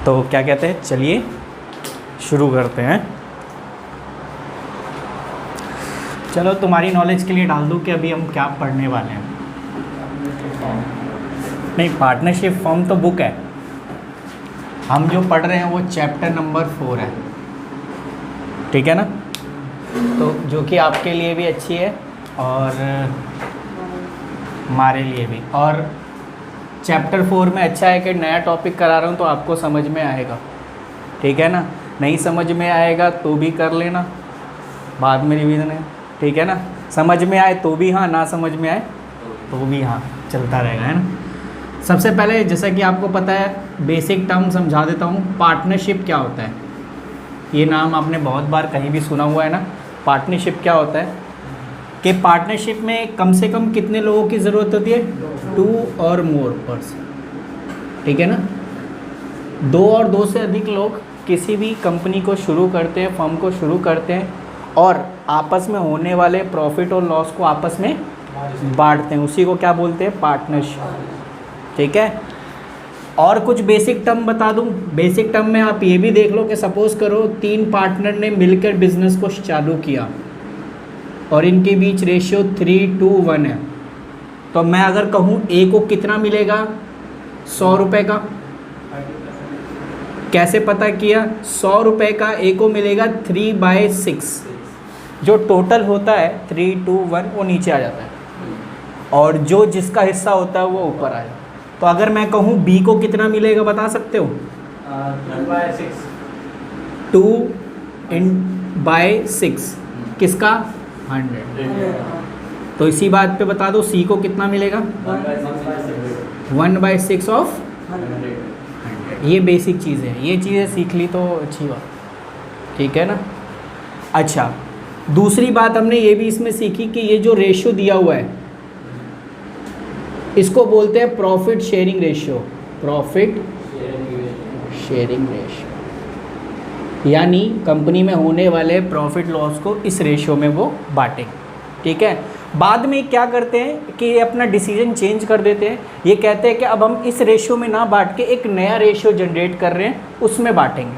तो क्या कहते हैं, चलिए शुरू करते हैं। चलो तुम्हारी नॉलेज के लिए डाल दूँ कि अभी हम क्या पढ़ने वाले हैं। नहीं, पार्टनरशिप फॉर्म तो बुक है, हम जो पढ़ रहे हैं वो चैप्टर नंबर 4 है, ठीक है ना। तो जो कि आपके लिए भी अच्छी है और हमारे लिए भी। और चैप्टर 4 में अच्छा है कि नया टॉपिक करा रहा हूँ तो आपको समझ में आएगा, ठीक है ना। नहीं समझ में आएगा तो भी कर लेना, बाद में रिवीजन है, ठीक है ना। समझ में आए तो भी हाँ, ना समझ में आए तो भी हाँ, चलता रहेगा, है ना। सबसे पहले जैसा कि आपको पता है बेसिक टर्म समझा देता हूँ। पार्टनरशिप क्या होता है, ये नाम आपने बहुत बार कहीं भी सुना हुआ है ना। पार्टनरशिप क्या होता है कि पार्टनरशिप में कम से कम कितने लोगों की ज़रूरत होती है, 2 और मोर पर्सन, ठीक है ना। 2 और 2 से अधिक लोग किसी भी कंपनी को शुरू करते हैं, फर्म को शुरू करते हैं और आपस में होने वाले प्रॉफिट और लॉस को आपस में बांटते हैं, उसी को क्या बोलते हैं, पार्टनरशिप, ठीक है। और कुछ बेसिक टर्म बता दूं। बेसिक टर्म में आप ये भी देख लो कि सपोज़ करो 3 पार्टनर ने मिलकर बिजनेस को चालू किया और इनके बीच रेशियो 3:1 है। तो मैं अगर कहूँ ए को कितना मिलेगा, 100 रुपये का, कैसे पता किया, 100 रुपये का ए को मिलेगा 3/6, जो टोटल होता है 3:1 वो नीचे आ जाता है और जो जिसका हिस्सा होता है वो ऊपर आएगा। तो अगर मैं कहूँ बी को कितना मिलेगा बता सकते हो, 2/6 किसका, 100। तो इसी बात पे बता दो सी को कितना मिलेगा, 1/6 ऑफ 100। ये बेसिक चीज़ें हैं, ये चीज़ें सीख ली तो अच्छी बात, ठीक है ना। अच्छा, दूसरी बात हमने ये भी इसमें सीखी कि ये जो रेशियो दिया हुआ है इसको बोलते हैं profit sharing ratio. Profit sharing ratio यानी कंपनी में होने वाले प्रॉफिट लॉस को इस रेशियो में वो बांटेंगे, ठीक है। बाद में क्या करते हैं कि ये अपना डिसीजन चेंज कर देते हैं, ये कहते हैं कि अब हम इस रेशियो में ना बांट के एक नया रेशियो जनरेट कर रहे हैं, उसमें बांटेंगे।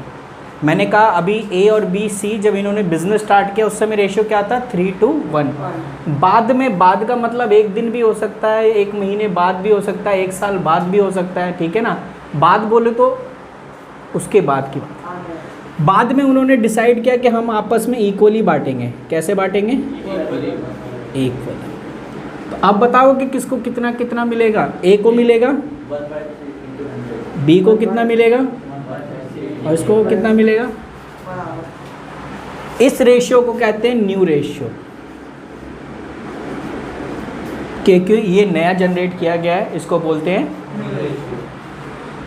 मैंने कहा अभी ए और बी सी जब इन्होंने बिजनेस स्टार्ट किया उस समय रेशियो क्या था, 3:1। बाद में, बाद का मतलब 1 दिन भी हो सकता है, 1 महीने बाद भी हो सकता है, 1 साल बाद भी हो सकता है, ठीक है ना। बाद बोले तो उसके बाद की बात। बाद में उन्होंने डिसाइड किया कि हम आपस में इक्वली बांटेंगे। कैसे बांटेंगे, इक्वली। तो अब बताओ कि किसको कितना कितना मिलेगा, ए को मिलेगा, बी को कितना मिलेगा और इसको कितना मिलेगा। इस रेशियो को कहते हैं न्यू रेशियो, क्योंकि ये नया जनरेट किया गया है, इसको बोलते हैं।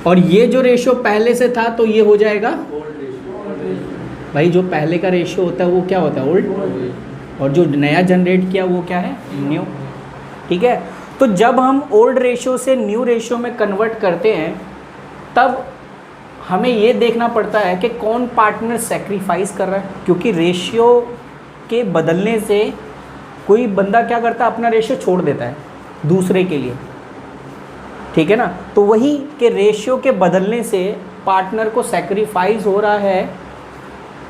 और ये जो रेशियो पहले से था तो ये हो जाएगा, भाई जो पहले का रेशियो होता है वो क्या होता है, ओल्ड, और जो नया जनरेट किया वो क्या है, न्यू, ठीक है। तो जब हम ओल्ड रेशियो से न्यू रेशियो में कन्वर्ट करते हैं तब हमें ये देखना पड़ता है कि कौन पार्टनर सेक्रीफाइस कर रहा है, क्योंकि रेशियो के बदलने से कोई बंदा क्या करता है, अपना रेशियो छोड़ देता है दूसरे के लिए, ठीक है ना। तो वही कि रेशियो के बदलने से पार्टनर को सेक्रीफाइस हो रहा है,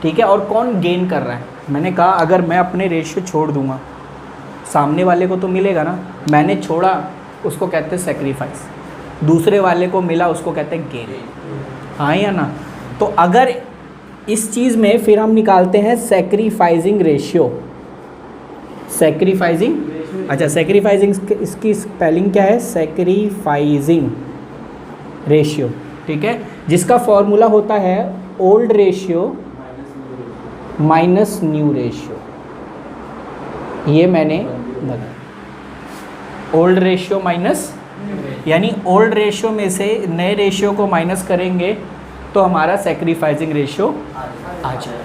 ठीक है, और कौन गेन कर रहा है। मैंने कहा अगर मैं अपने रेशियो छोड़ दूंगा सामने वाले को तो मिलेगा ना, मैंने छोड़ा उसको कहते हैं सेक्रीफाइस, दूसरे वाले को मिला उसको कहते हैं गेन, हाँ या ना। तो अगर इस चीज़ में फिर हम निकालते हैं सेक्रीफाइजिंग रेशियो। सेक्रीफाइजिंग, अच्छा सेक्रीफाइजिंग इसकी स्पेलिंग क्या है, सेक्रीफाइजिंग रेशियो, ठीक है, जिसका फॉर्मूला होता है old ratio minus new ratio. ये मैंने बताया, ओल्ड रेशियो माइनस, यानी ओल्ड रेशियो में से नए रेशियो को माइनस करेंगे तो हमारा सेक्रीफाइजिंग रेशियो आ जाए।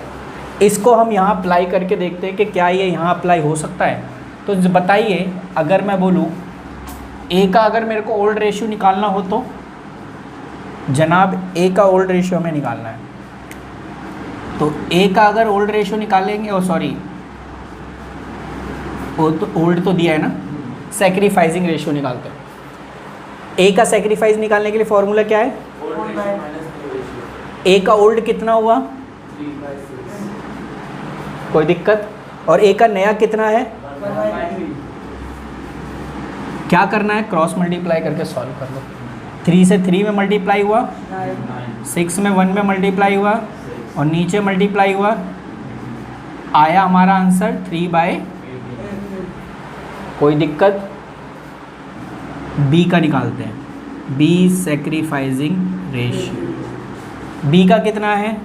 इसको हम यहाँ अप्लाई करके देखते हैं कि क्या ये यहाँ अप्लाई हो सकता है। तो बताइए, अगर मैं बोलूँ ए का अगर मेरे को ओल्ड रेशियो निकालना हो तो जनाब ए का ओल्ड रेशियो हमें निकालना है, तो ए का अगर ओल्ड रेशियो निकालेंगे, ओ सॉरी वो तो ओल्ड तो दिया है ना, सेक्रीफाइजिंग रेशियो निकालते हैं। ए का सेक्रीफाइस निकालने के लिए फॉर्मूला क्या है, ए का ओल्ड कितना हुआ? 3/6। कोई दिक्कत? और ए का नया कितना है? 1/3। क्या करना है? क्रॉस मल्टीप्लाई करके सॉल्व कर लो। 3 से 3 में मल्टीप्लाई हुआ, 6 में 1 में मल्टीप्लाई हुआ, और नीचे मल्टीप्लाई हुआ, आया हमारा आंसर 3/। कोई दिक्कत? बी का निकालते हैं। बी सेक्रीफाइसिंग रेशियो, बी का कितना है?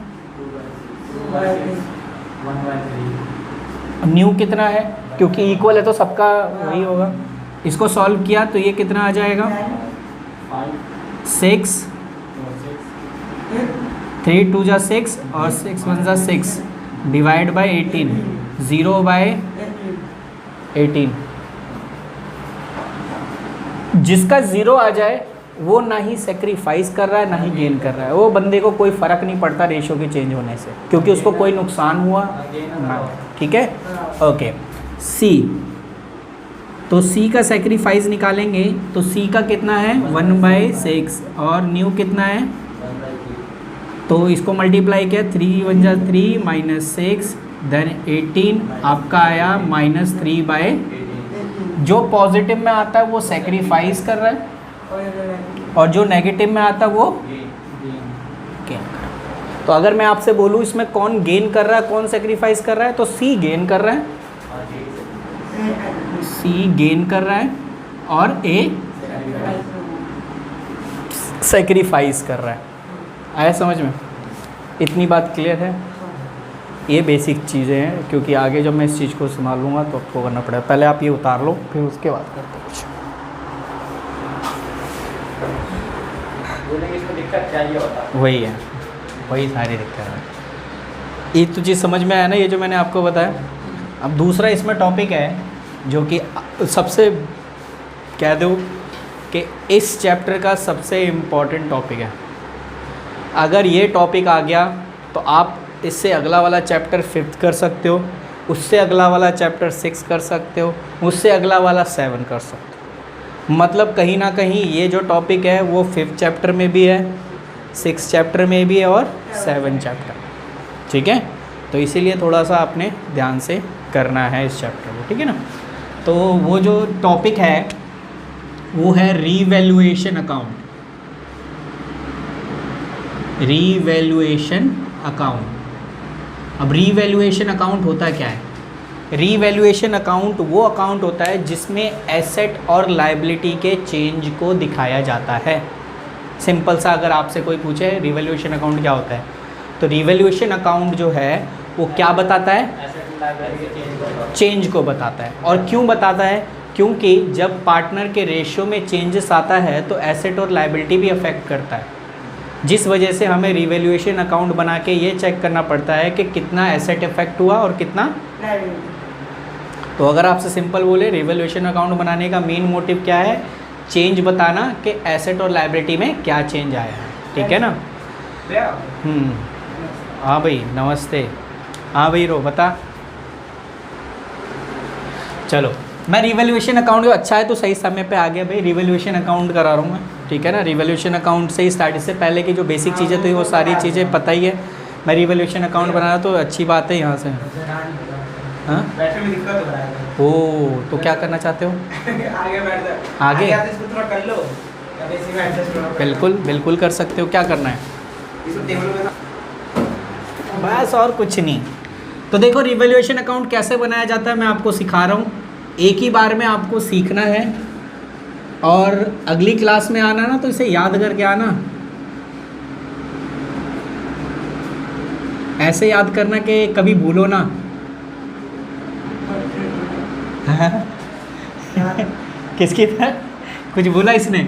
1/3। न्यू कितना है? क्योंकि इक्वल है तो सबका वही होगा। इसको सॉल्व किया तो ये कितना आ जाएगा? 6, 3 2 जा 6 और 6 1 जा 6 डिवाइड बाय 18, 0/18। जिसका 0 आ जाए वो ना ही सेक्रीफाइस कर रहा है ना ही गेन कर रहा है, वो बंदे को कोई फ़र्क नहीं पड़ता रेशो के चेंज होने से, क्योंकि उसको कोई नुकसान हुआ ना। ठीक है, ओके। सी, तो सी का सेक्रीफाइस निकालेंगे तो सी का कितना है? 1/6 और न्यू कितना है? 1/3। तो इसको मल्टीप्लाई किया, 3 1 जा 3 -6 देन 18 आपका आया -3/। जो पॉजिटिव में आता है वो सेक्रीफाइस कर रहा है और जो नेगेटिव में आता है वो गेन कर रहा है। तो अगर मैं आपसे बोलूँ इसमें कौन गेन कर रहा है कौन सेक्रीफाइस कर रहा है, तो सी गेन कर रहा है, सी गेन कर रहा है और ए सेक्रीफाइस कर रहा है। आया समझ में? इतनी बात क्लियर है? ये बेसिक चीज़ें हैं, क्योंकि आगे जब मैं इस चीज़ को संभालूंगा तो आपको करना पड़ेगा। पहले आप ये उतार लो, फिर उसके बाद करते हैं कुछ। इसमें दिक्कत क्या ये होता? वही है, वही सारी दिक्कत है। ये तो चीज़ समझ में आया ना, ये जो मैंने आपको बताया। अब दूसरा इसमें टॉपिक है जो कि सबसे कह दो कि इस चैप्टर का सबसे इम्पॉर्टेंट टॉपिक है। अगर ये टॉपिक आ गया तो आप इससे अगला वाला चैप्टर 5th कर सकते हो, उससे अगला वाला चैप्टर 6 कर सकते हो, उससे अगला वाला 7 कर सकते हो। मतलब कहीं ना कहीं ये जो टॉपिक है वो 5th चैप्टर में भी है, 6th चैप्टर में भी है और 7th चैप्टर। ठीक है, तो इसीलिए थोड़ा सा आपने ध्यान से करना है इस चैप्टर को। ठीक है ना? तो वो जो टॉपिक है वो है रीवैल्यूएशन अकाउंट। Revaluation account. अब रीवैल्यूएशन अकाउंट होता क्या है? रीवैल्यूएशन अकाउंट वो अकाउंट होता है जिसमें एसेट और लायबिलिटी के चेंज को दिखाया जाता है। सिंपल सा अगर आपसे कोई पूछे रीवैल्यूएशन अकाउंट क्या होता है, तो रीवैल्यूएशन अकाउंट जो है वो क्या बताता है? चेंज को बताता है। और क्यों बताता है? क्योंकि जब पार्टनर के रेशियो में चेंजेस आता है तो एसेट और लायबिलिटी भी अफेक्ट करता है, जिस वजह से हमें रीवैल्यूएशन अकाउंट बना के ये चेक करना पड़ता है कि कितना एसेट इफेक्ट हुआ और कितना। तो अगर आपसे सिंपल बोले रीवैल्यूएशन अकाउंट बनाने का मेन मोटिव क्या है? चेंज बताना कि एसेट और लायबिलिटी में क्या चेंज आया है। ठीक है ना? हाँ भाई नमस्ते। हाँ भाई रो बता। चलो, मैं रिवैल्यूएशन अकाउंट जो अच्छा है तो सही समय पे आ गया भाई। रिवैल्यूएशन अकाउंट करा रहा हूँ मैं, ठीक है ना? रिवैल्यूएशन अकाउंट से ही स्टार्ट, इससे पहले की जो बेसिक चीज़ें तो वो सारी चीज़ें पता ही है। मैं रिवैल्यूएशन अकाउंट बना रहा तो अच्छी बात है यहाँ से। हाँ बैठने में दिक्कत हो रहा है। ओ, तो क्या करना चाहते हो? आगे बैठ जा। आगे? इसको थोड़ा कर लो या इसी में एडजस्ट करो। बिल्कुल बिल्कुल कर सकते हो। क्या करना है? इसको टेबल में बस और कुछ नहीं। तो देखो रिवैल्यूएशन अकाउंट कैसे बनाया जाता है मैं आपको सिखा रहा हूँ। एक ही बार में आपको सीखना है और अगली क्लास में आना ना तो इसे याद करके आना। ऐसे याद करना कि कभी भूलो ना। किसकी था? कुछ बोला इसने?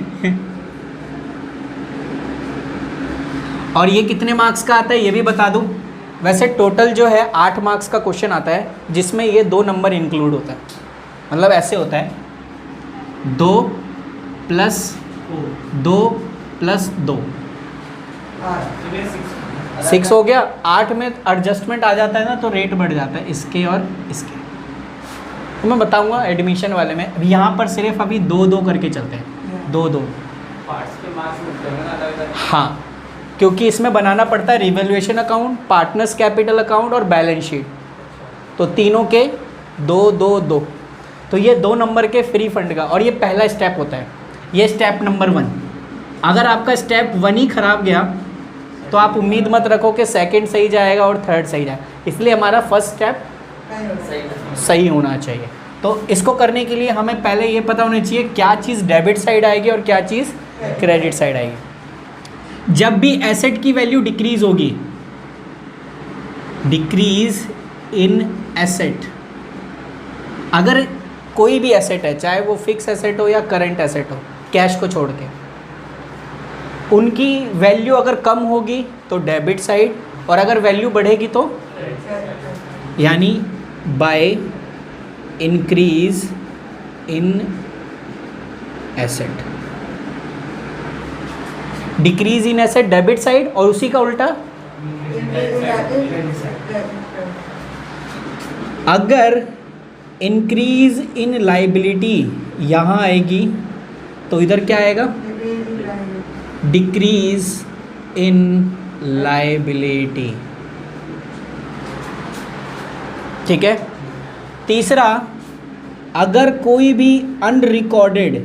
और ये कितने मार्क्स का आता है ये भी बता दूं। वैसे टोटल जो है 8 मार्क्स का क्वेश्चन आता है, जिसमें ये 2 नंबर इंक्लूड होता है। मतलब ऐसे होता है 2 + 2 + 2 6 हो गया। 8 में एडजस्टमेंट आ जाता है ना तो रेट बढ़ जाता है इसके और इसके। तो मैं बताऊंगा एडमिशन वाले में। अभी यहाँ पर सिर्फ अभी 2-2 करके चलते हैं, 2-2। पार्ट्स के मार्क्स मिलते हैं ना अलग-अलग। हाँ, क्योंकि इसमें बनाना पड़ता है revaluation account, partners capital account और बैलेंस शीट। तो तीनों के 2-2-2, तो ये 2 नंबर के फ्री फंड का, और ये पहला स्टेप होता है, ये स्टेप नंबर 1। अगर आपका स्टेप 1 ही खराब गया तो आप उम्मीद मत रखो कि सेकंड सही जाएगा और थर्ड सही जाएगा। इसलिए हमारा फर्स्ट स्टेप सही होना चाहिए। तो इसको करने के लिए हमें पहले ये पता होना चाहिए क्या चीज़ डेबिट साइड आएगी और क्या चीज़ क्रेडिट साइड आएगी। जब भी एसेट की वैल्यू डिक्रीज होगी, डिक्रीज इन एसेट, अगर कोई भी एसेट है, चाहे वो फिक्स एसेट हो या करंट एसेट हो, कैश को छोड़ के, उनकी वैल्यू अगर कम होगी तो डेबिट साइड, और अगर वैल्यू बढ़ेगी तो यानी by increase in asset, decrease in asset debit side, और उसी का उल्टा अगर इंक्रीज इन लाइबिलिटी यहाँ आएगी तो इधर क्या आएगा, डिक्रीज इन लाइबिलिटी। ठीक है। तीसरा, अगर कोई भी अनरिकॉर्डेड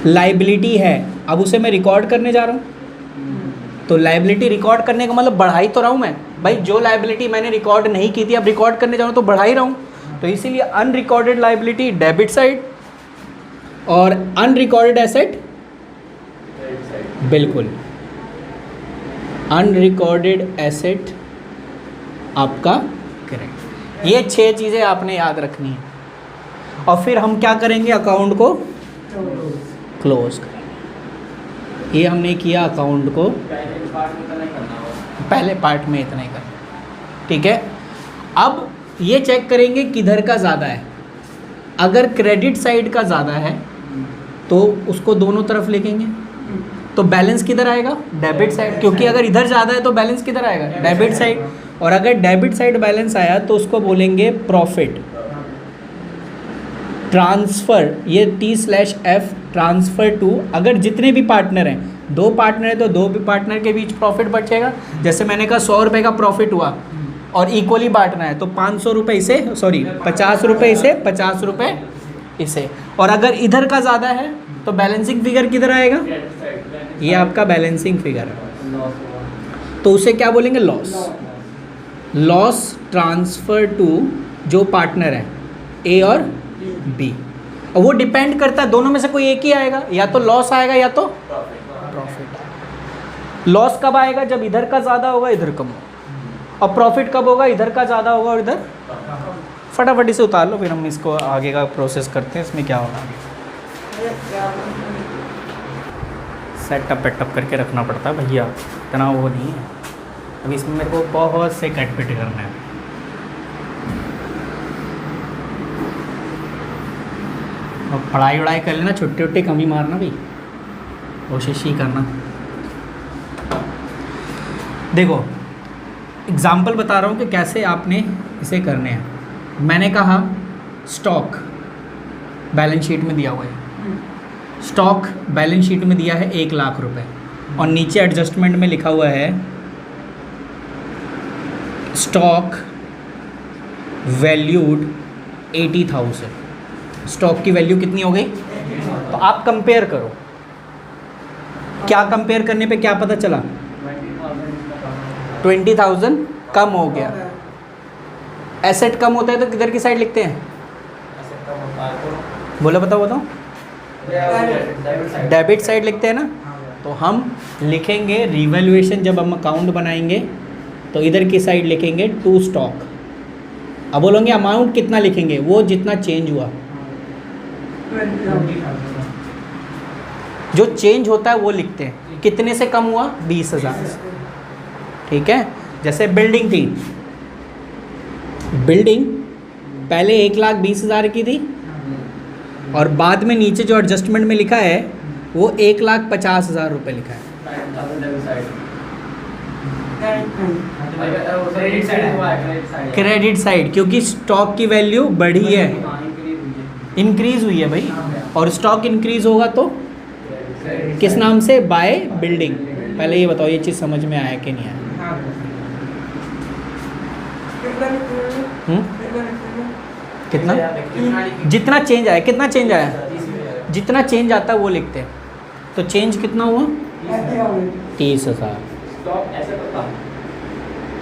लाइबिलिटी है, अब उसे मैं रिकॉर्ड करने जा रहा हूँ, तो लाइबिलिटी रिकॉर्ड करने का मतलब बढ़ा ही तो रहा हूँ मैं भाई। जो लाइबिलिटी मैंने रिकॉर्ड नहीं की थी अब रिकॉर्ड करने जा रहा हूँ तो बढ़ा ही रहा हूँ। तो इसीलिए अनरिकॉर्डेड लाइबिलिटी डेबिट साइड और अनरिकॉर्डेड एसेट, बिल्कुल अनरिकॉर्डेड एसेट आपका करेक्ट। ये 6 चीज़ें आपने याद रखनी है। और फिर हम क्या करेंगे, अकाउंट को क्लोज करेंगे। ये हमने किया अकाउंट को, पहले पार्ट में इतना ही करना। ठीक है। अब ये चेक करेंगे किधर का ज़्यादा है। अगर क्रेडिट साइड का ज़्यादा है तो उसको दोनों तरफ लिखेंगे, तो बैलेंस किधर आएगा, डेबिट साइड, क्योंकि अगर इधर ज़्यादा है तो बैलेंस किधर आएगा, डेबिट साइड। और अगर डेबिट साइड बैलेंस आया तो उसको बोलेंगे प्रॉफिट ट्रांसफ़र, ये T/F ट्रांसफ़र टू, अगर जितने भी पार्टनर हैं, 2 पार्टनर है तो 2 पार्टनर के बीच प्रॉफिट बचेगा। जैसे मैंने कहा 100 रुपये का प्रॉफिट हुआ और इक्वली बांटना है तो 500 रुपये इसे, सॉरी 50 रुपये इसे, 50 रुपये इसे। और अगर इधर का ज़्यादा है तो बैलेंसिंग फिगर किधर आएगा, ये आपका बैलेंसिंग फिगर है, तो उसे क्या बोलेंगे, लॉस। लॉस ट्रांसफ़र टू जो पार्टनर है ए और बी, और वो डिपेंड करता है, दोनों में से कोई एक ही आएगा, या तो लॉस आएगा या तो प्रॉफिट। लॉस कब आएगा, जब इधर का ज़्यादा होगा इधर कम होगा, और प्रॉफिट कब होगा, इधर का ज़्यादा होगा और इधर। फटाफट इसे उतार लो, फिर हम इसको आगे का प्रोसेस करते हैं, इसमें क्या होगा। सेटअप वेटअप करके रखना पड़ता है भैया, इतना वो नहीं है। अभी इसमें मेरे को बहुत से कट पिट करना है। और पढ़ाई वढ़ाई कर लेना, छुट्टी उट्टी कम ही मारना भाई, कोशिश ही करना। देखो एग्ज़ाम्पल बता रहा हूँ कि कैसे आपने इसे करने हैं। मैंने कहा स्टॉक बैलेंस शीट में दिया हुआ है, स्टॉक बैलेंस शीट में दिया है 1 लाख रुपए, और नीचे एडजस्टमेंट में लिखा हुआ है स्टॉक वैल्यूड 80,000। स्टॉक की वैल्यू कितनी हो गई, तो आप कंपेयर करो, क्या कंपेयर करने पे क्या पता चला, 20,000 कम हो गया। एसेट कम होता है तो किधर की साइड लिखते हैं, बोलो बताओ, डेबिट साइड लिखते हैं ना। तो हम लिखेंगे रिवैल्यूएशन, जब हम अकाउंट बनाएंगे तो इधर की साइड लिखेंगे टू स्टॉक। अब बोलोगे अमाउंट कितना लिखेंगे, वो जितना चेंज हुआ, जो चेंज होता है वो लिखते हैं। कितने से कम हुआ, 20,000 से। ठीक है। जैसे बिल्डिंग थी, बिल्डिंग पहले 1,20,000 की थी, और बाद में नीचे जो एडजस्टमेंट में लिखा है वो 1,50,000 रुपये लिखा है। क्रेडिट साइड, क्योंकि स्टॉक की वैल्यू बढ़ी है, इंक्रीज हुई है भाई, और स्टॉक इंक्रीज होगा तो किस नाम से? By building. पहले ये बताओ ये चीज़ समझ में आया कि नहीं आया? हाँ कितना? जितना चेंज आया, कितना चेंज आया? जितना चेंज आता है वो लिखते हैं। तो चेंज कितना हुआ? 30,000।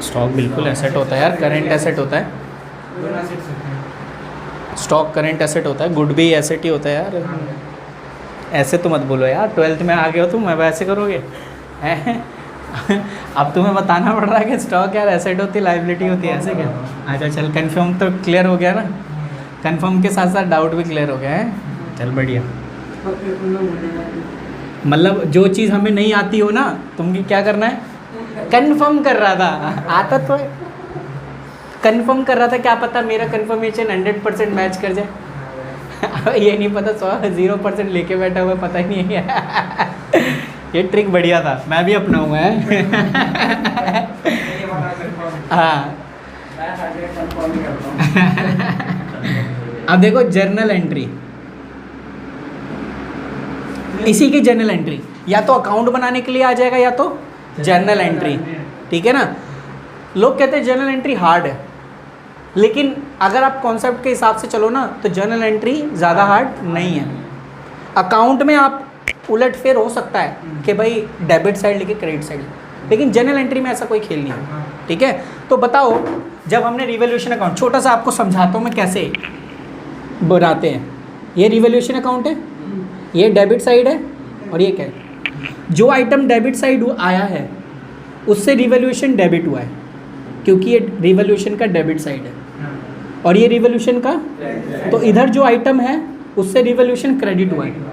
स्टॉक बिल्कुल एसेट होता है यार, करंट एसेट होता है। दोनों assets होते हैं। स्टॉक करंट एसेट होता है, गुड भी एसेट ही होता है यार। ऐसे तो मत बोलो यार, 12th में आ गए हो तुम, अब ऐसे करोगे हैं? अब तुम्हें बताना पड़ रहा है कि स्टॉक यार एसेट होती है, लाइबिलिटी होती है, ऐसे क्या? अच्छा चल, कंफर्म तो क्लियर हो गया ना? कंफर्म के साथ साथ डाउट भी क्लियर हो गया है। चल बढ़िया। मतलब जो चीज़ हमें नहीं आती हो ना, तुम क्या करना है? कंफर्म कर रहा था, आता तो है। कंफर्म कर रहा था, क्या पता मेरा कंफर्मेशन 100% मैच कर जाए। ये नहीं पता 0% लेके बैठा हुआ, पता ही नहीं है। ये ट्रिक बढ़िया था, मैं भी अपनाऊंगा है। ये वाला confirm। हाँ, मैं 100 confirm ही करता हूँ। अब देखो जर्नल एंट्री, इसी की जर्नल एंट्री या तो अकाउंट बनाने के लिए आ जाएगा या तो जर्नल एंट्री, ठीक है ना? लोग कहते हैं जर्नल एंट्री हार्ड है, लेकिन अगर आप कॉन्सेप्ट के हिसाब से चलो ना तो जर्नल एंट्री ज़्यादा हार्ड नहीं है। अकाउंट में आप उलट फेर हो सकता है कि भाई डेबिट साइड लेके क्रेडिट साइड, लेकिन जर्नल एंट्री में ऐसा कोई खेल नहीं है, ठीक है? तो बताओ, जब हमने रिवैल्यूएशन अकाउंट, छोटा सा आपको समझाता हूँ मैं कैसे बनाते हैं। ये रिवैल्यूएशन अकाउंट है, ये डेबिट साइड है, और ये क्या है? जो आइटम डेबिट साइड आया है उससे रिवैल्यूएशन डेबिट हुआ है, क्योंकि ये रिवैल्यूएशन का डेबिट साइड है, और ये रिवैल्यूएशन का, तो इधर जो आइटम है उससे रिवैल्यूएशन क्रेडिट हुआ है।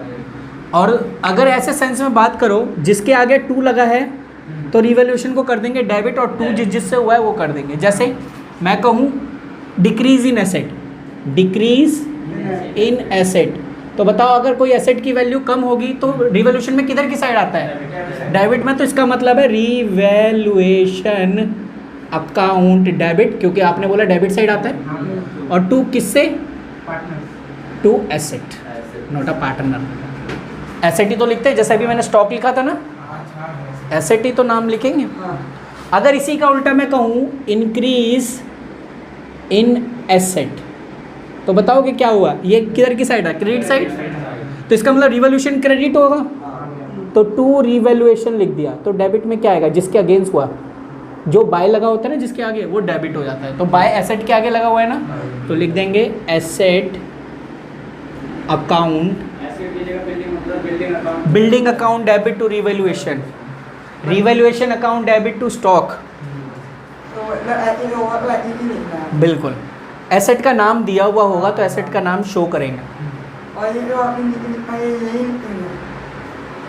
और अगर ऐसे सेंस में बात करो, जिसके आगे 2 लगा है तो रिवैल्यूएशन को कर देंगे डेबिट, और 2 जिससे हुआ है वो कर देंगे। जैसे मैं कहूँ decrease in asset, decrease in asset, तो बताओ अगर कोई एसेट की वैल्यू कम होगी तो रिवैल्यूएशन में किधर की साइड आता है? डेबिट में। तो इसका मतलब है रिवैल्यूएशन अकाउंट डेबिट, क्योंकि आपने बोला डेबिट साइड आता है। और 2 किससे? Partner. 2 asset, not a partner. Asset ही तो लिखते हैं, जैसे अभी मैंने स्टॉक लिखा था ना, एसेट ही तो नाम लिखेंगे। अगर इसी का उल्टा मैं कहूँ इंक्रीज इन एसेट, तो बताओगे क्या हुआ? ये किधर की साइड है? Credit side. तो इसका मतलब रिवैल्यूएशन क्रेडिट होगा, तो 2 रिवैल्यूएशन लिख दिया, तो डेबिट में क्या आएगा? जिसके अगेंस्ट हुआ, जो बाय लगा होता है ना जिसके आगे, वो डेबिट हो जाता है। तो बाय एसेट के आगे लगा हुआ है ना, तो लिख देंगे asset account, building account debit to revaluation, revaluation account debit to stock. बिल्कुल, एसेट का नाम दिया हुआ होगा तो एसेट का नाम शो करेंगे,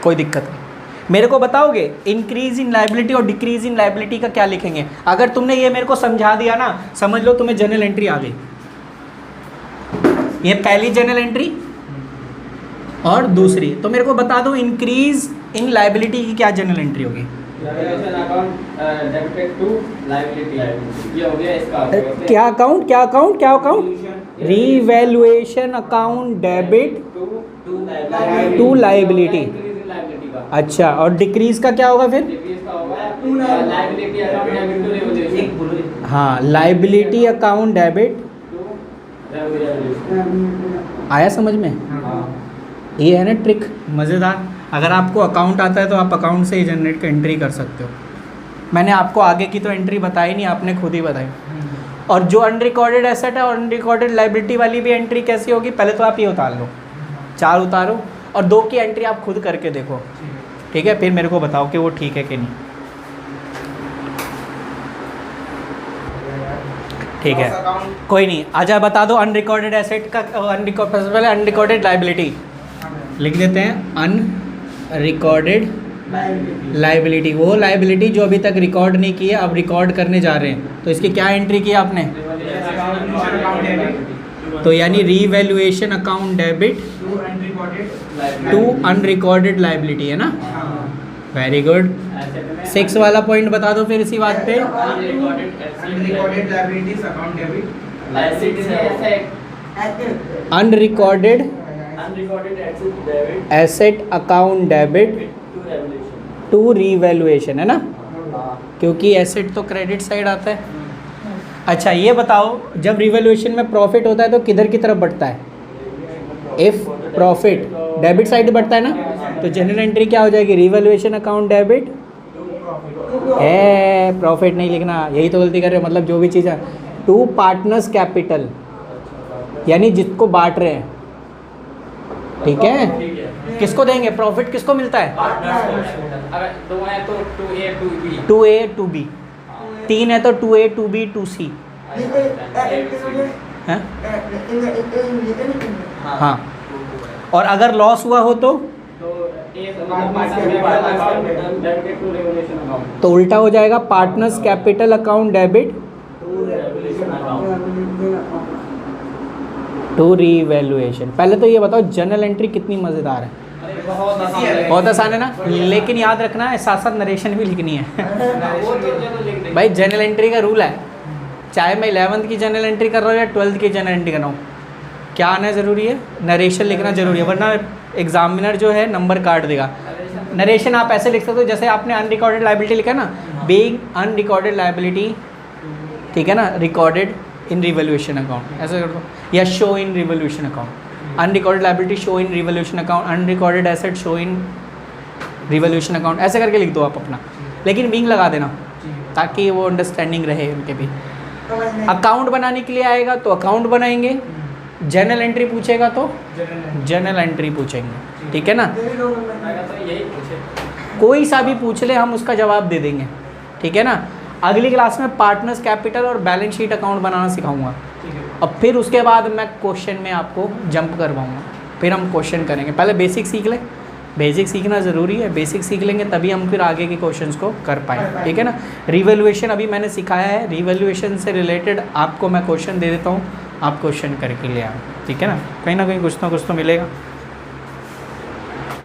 कोई दिक्कत नहीं। मेरे को बताओगे इंक्रीज इन लायबिलिटी और डिक्रीज इन लायबिलिटी का क्या लिखेंगे? अगर तुमने ये मेरे को समझा दिया ना, समझ लो तुम्हें जर्नल एंट्री आ गई। ये पहली जर्नल एंट्री और दूसरी, तो मेरे को बता दो इंक्रीज इन लायबिलिटी की क्या जर्नल एंट्री होगी? क्या अकाउंट, क्या अकाउंट, क्या account? Revaluation account debit to liability. अच्छा, और डिक्रीज का क्या होगा फिर? हाँ, लायबिलिटी अकाउंट डेबिट। आया समझ में? ये है ना ट्रिक, मज़ेदार। अगर आपको अकाउंट आता है तो आप अकाउंट से ही जनरेट का एंट्री कर सकते हो। मैंने आपको आगे की तो एंट्री बताई नहीं, आपने खुद ही बताई। और जो अनरिकॉर्डेड एसेट है और अनरिकॉर्डेड लायबिलिटी वाली भी एंट्री कैसी होगी, पहले तो आप ये उतार लो, 4 उतारो और 2 की एंट्री आप खुद करके देखो, ठीक है? फिर मेरे को बताओ कि वो ठीक है कि नहीं। ठीक है, कोई नहीं, आजा बता दो अनरिकॉर्डेड एसेट का, अनरिकॉर्डेड लायबिलिटी लिख देते हैं। अनरिकॉर्डेड लायबिलिटी, वो लायबिलिटी जो अभी तक रिकॉर्ड नहीं की है, अब रिकॉर्ड करने जा रहे हैं, तो इसकी क्या एंट्री की आपने? तो यानी revaluation account debit to unrecorded liability, है ना? Very good. 6 वाला पॉइंट बता दो फिर इसी बात पे। Unrecorded Unrecorded asset debit asset account debit to revaluation. To revaluation, है ना, हाँ। क्योंकि एसेट तो क्रेडिट साइड आता है। अच्छा ये बताओ, जब रिवैल्यूएशन में प्रॉफिट होता है तो किधर की तरफ बढ़ता है? इफ प्रॉफिट डेबिट साइड बढ़ता है ना, तो जनरल एंट्री क्या हो जाएगी? रिवैल्यूएशन अकाउंट डेबिट है, प्रॉफिट नहीं लिखना, यही तो गलती कर रहे हो। मतलब जो भी चीज़ है टू पार्टनर्स कैपिटल, यानी जिसको बांट रहे हैं, ठीक है। ठीक है। किसको देंगे प्रॉफिट, किसको मिलता है? अगर दो है तो 2A 2B। 2A 2B, 3 है तो 2A 2B 2C, हैं? हाँ। और अगर लॉस हुआ हो तो उल्टा हो जाएगा, partners capital account debit to revaluation. पहले तो ये बताओ जनरल एंट्री कितनी मज़ेदार है, बहुत आसान है ना, लेकिन याद रखना है साथ साथ नरेशन भी लिखनी है। भाई जनरल एंट्री का रूल है, चाहे मैं 11th की जनरल एंट्री कर रहा हूँ या 12th की जनरल एंट्री कर रहा हूँ, क्या आना ज़रूरी है? नरेशन लिखना ज़रूरी है, वरना एग्जामिनर जो है नंबर काट देगा। नरेशन आप ऐसे लिख सकते हो जैसे आपने अनरिकॉर्डेड लायबिलिटी लिखा ना, बीइंग अनरिकॉर्डेड लायबिलिटी, ठीक है ना, रिकॉर्डेड इन रिवैल्यूएशन अकाउंट, ऐसे कर दो, या show in revaluation account, unrecorded liability show in revaluation account, unrecorded asset show in revaluation account, ऐसे करके लिख दो आप अपना, लेकिन विंग लगा देना ताकि वो अंडरस्टैंडिंग रहे उनके भी। अकाउंट बनाने के लिए आएगा तो अकाउंट बनाएंगे, जनरल एंट्री पूछेगा तो जनरल एंट्री पूछेंगे, ठीक है ना। कोई सा भी पूछ ले हम उसका जवाब दे देंगे, ठीक है ना। अगली क्लास में पार्टनर्स कैपिटल और बैलेंस शीट अकाउंट बनाना सिखाऊंगा, और फिर उसके बाद मैं क्वेश्चन में आपको जंप करवाऊंगा, फिर हम क्वेश्चन करेंगे। पहले बेसिक सीख ले, बेसिक सीखना ज़रूरी है, बेसिक सीख लेंगे तभी हम फिर आगे के क्वेश्चंस को कर पाएंगे, ठीक है ना। रिवैल्यूएशन अभी मैंने सिखाया है, रिवैल्यूएशन से रिलेटेड आपको मैं क्वेश्चन दे देता हूँ, आप क्वेश्चन करके ले आओ, ठीक है ना, कहीं ना कहीं कुछ तो मिलेगा।